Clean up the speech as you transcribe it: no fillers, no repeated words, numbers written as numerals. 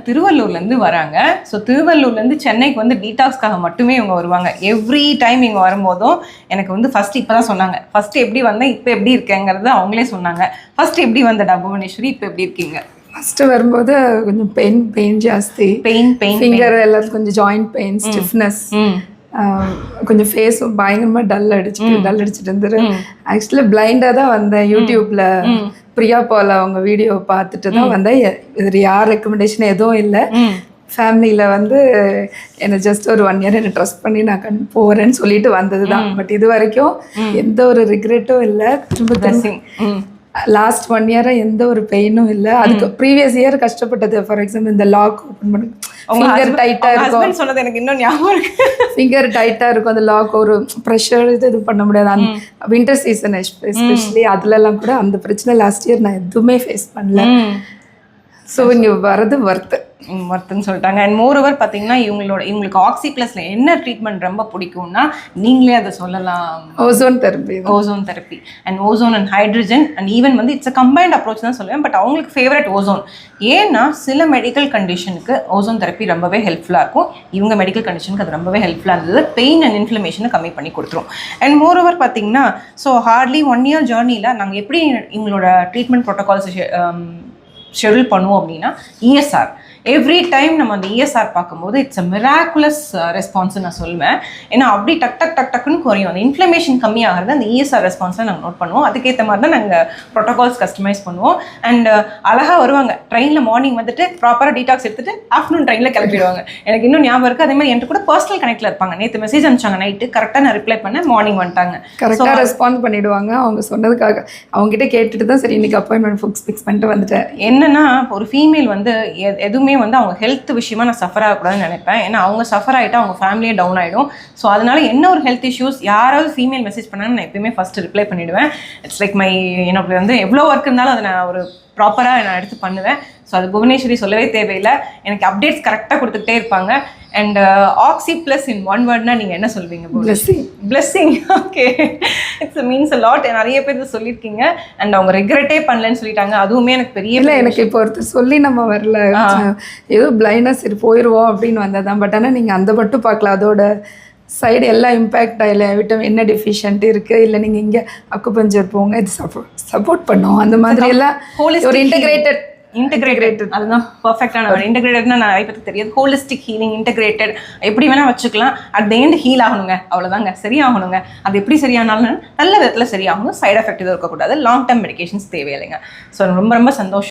திருவள்ளூர்லேருந்து வராங்க. ஸோ திருவள்ளூர்லேருந்து சென்னைக்கு வந்து டீடாக்ஸ்க்காக மட்டுமே இவங்க வருவாங்க. எவ்ரி டைம் இங்கே வரும்போதும் எனக்கு வந்து ஃபஸ்ட்டு இப்போ தான் சொன்னாங்க, ஃபஸ்ட்டு எப்படி வந்தேன் இப்போ எப்படி இருக்கேங்கிறது அவங்களே சொன்னாங்க. ஃபஸ்ட்டு எப்படி வந்தடா புவனேஸ்வரி, இப்போ எப்படி இருக்கீங்க? ஃபஸ்ட்டு வரும்போது கொஞ்சம் பெயின் ஜாஸ்தி, ஃபிங்கர் எல்லாத்துக்கும் கொஞ்சம் ஜாயிண்ட் பெயின், ஸ்டிஃப்னஸ், கொஞ்சம் ஃபேஸும் பயங்கரமாக டல் அடிச்சுட்டு இருந்தது. ஆக்சுவலி பிளைண்டாக தான் வந்தேன். யூடியூப்பில் பிரியா பால் அவங்க வீடியோ பார்த்துட்டு தான் வந்தேன். இது யார் ரெக்கமெண்டேஷன் எதுவும் இல்லை. ஃபேமிலியில் வந்து என்னை ஜஸ்ட் ஒரு 1 year என்னை ட்ரஸ்ட் பண்ணி நான் போகிறேன்னு சொல்லிட்டு வந்தது தான். பட் இது வரைக்கும் எந்த ஒரு ரிக்ரெட்டும் இல்லை. திரும்ப லாஸ்ட் 1 year எந்த ஒரு பெயினும் இல்லை. அதுக்கு ப்ரீவியஸ் இயர் கஷ்டப்பட்டது. ஃபார் எக்ஸாம்பிள் இந்த லாக் ஓப்பன் பண்ணி ஃபிங்கர் டைட்டாக இருக்கும். சொன்னது எனக்கு இன்னும் ஞாபகம் இருக்கு. ஃபிங்கர் டைட்டாக இருக்கும் அந்த லாக், ஒரு ப்ரெஷர் இது பண்ண முடியாது. அந்த வின்டர் சீசன் எஸ்பெஷலி அதுலலாம் கூட அந்த பிரச்சனை லாஸ்ட் இயர் நான் எதுவுமே ஃபேஸ் பண்ணல. ஸோ இங்கே வரது ஒர்த்துன்னு சொல்லிட்டாங்க. அண்ட் மோரோவர் பார்த்தீங்கன்னா இவங்களுக்கு ஆக்சி ப்ளஸில் என்ன ட்ரீட்மெண்ட் ரொம்ப பிடிக்கும்னா நீங்களே அதை சொல்லலாம், ozone therapy and ozone and hydrogen and even வந்து இட்ஸ் அ கம்பைன்ட் அப்ரோச் தான் சொல்லுவேன். பட் அவங்களுக்கு ஃபேவரட் ஓசோன். ஏன்னா சில மெடிக்கல் கண்டிஷனுக்கு ஓசோன் தெரப்பி ரொம்பவே ஹெல்ப்ஃபுல்லாக இருக்கும். இவங்க மெடிக்கல் கண்டிஷனுக்கு அது ரொம்பவே ஹெல்ப்ஃபுல்லாக இருந்தது. பெயின் அண்ட் இன்ஃப்ளமேஷனை கம்மி பண்ணி கொடுத்துரும். அண்ட் மோரோவர் பார்த்தீங்கன்னா ஸோ ஹார்ட்லி 1 year ஜேர்னியில் நாங்கள் எப்படி இவங்களோட ட்ரீட்மெண்ட் ப்ரோட்டோகால்ஸ் ஷெடியூல் பண்ணுவோம் அப்படின்னா ESR எவ்ரி டைம் நம்ம அந்த ESR பார்க்கும்போது இட்ஸ் அ மிராக்குலஸ் ரெஸ்பான்ஸ் நான் சொல்லுவேன். ஏன்னா அப்படி டக்குன்னு குறையும். அந்த இன்ஃப்ளமேஷன் கம்மியாகிறது அந்த ESR ரெஸ்பான்ஸை நாங்கள் நோட் பண்ணுவோம். அதுக்கேற்ற மாதிரி தான் நாங்கள் ப்ரோட்டோகால்ஸ் கஸ்டமைஸ் பண்ணுவோம். அண்ட் அழகாக வருவாங்க. ட்ரெயினில் மார்னிங் வந்துட்டு ப்ராப்பராக டீடாக்ஸ் எடுத்துட்டு ஆஃப்டர்நூன் ட்ரெயினில் கிளம்பிடுவாங்க. எனக்கு இன்னும் ஞாபகம் இருக்குது. அதே மாதிரி என்கிட்ட கூட பர்சனல் கனெக்டில் இருப்பாங்க. நேற்று மெசேஜ் அனுப்பிச்சாங்க நைட்டு, கரெக்டாக நான் ரிப்ளை பண்ணேன், மார்னிங் வந்துட்டாங்க. கரெக்டாக ரெஸ்பாண்ட் பண்ணிவிடுவாங்க. அவங்க சொன்னதுக்காக அவங்ககிட்ட கேட்டுட்டு தான் சரி இன்னைக்கு அப்பாயின்மெண்ட் ஃபிக்ஸ் பண்ணிட்டு வந்துட்டேன். என்னன்னா ஒரு ஃபீமேல் வந்து எதுவுமே வந்து அவங்க ஹெல்த் விஷயமா நான் சஃபர் ஆகக்கூடாதுன்னு நினைப்பேன். ஏன்னா அவங்க சஃபர் ஆகிட்டா அவங்க ஃபேமிலியே டவுன் ஆகிடும். ஸோ அதனால என்ன ஒரு ஹெல்த் இஷ்யூஸ் யாராவது ஃபீமேல் மெசேஜ் பண்ணாலும் நான் எப்பயுமே ஃபஸ்ட்டு ரிப்ளை பண்ணிவிடுவேன். இட்ஸ் லைக் மை எனக்கு வந்து எவ்வளோ ஒர்க் இருந்தாலும் அதை நான் ஒரு ப்ராப்பராக நான் எடுத்து பண்ணுவேன். ஸோ அது புவனேஸ்வரி சொல்லவே தேவையில்லை. எனக்கு அப்டேட்ஸ் கரெக்டாக கொடுத்துக்கிட்டே இருப்பாங்க. அண்ட் ஆக்சி ப்ளஸ் இன் 1 wordனா நீங்கள் என்ன சொல்வீங்க? Blessing. Okay, it's means a lot. நிறைய பேர் சொல்லியிருக்கீங்க. அண்ட் அவங்க ரிக்ரெட்டே பண்ணலன்னு சொல்லிட்டாங்க. அதுவுமே எனக்கு பெரிய இல்லை. எனக்கு இப்போ ஒருத்தர் சொல்லி நம்ம வரல, ஏதோ பிளைண்டாக சரி போயிடுவோம் அப்படின்னு வந்ததான். பட் ஆனால் நீங்கள் அந்த மட்டும் பார்க்கல, அதோட சைடு எல்லாம் இம்பேக்ட் ஆகலை. விட்டமின் என்ன டெஃபிஷியன்ட் இருக்குது, இல்லை நீங்கள் இங்கே அக்குபஞ்சர் போங்க, இது சப்போர்ட் பண்ணோம். அந்த மாதிரி எல்லாம் ஒரு இன்டெகிரேட்டட் அதுதான் பர்ஃபெக்டான ஒரு இன்டெகிரேட்டட்னா நான் நிறைய பேருக்கு தெரியாது. ஹோலிஸ்டிக் ஹீலிங், இன்டெகிரேட்டட் எப்படி வேணால் வச்சுக்கலாம். அட் த எண்ட் ஹீல் ஆகணுங்க, அவ்வளோதாங்க, சரியாகணுங்க. அது எப்படி சரியானாலும் நல்ல விதத்தில் சரியாகணும். சைட் எஃபெக்ட் எதுவும் இருக்கக்கூடாது. லாங் டேர்ம் மெடிகேஷன்ஸ் தேவையில்லைங்க. ஸோ ரொம்ப ரொம்ப சந்தோஷம்.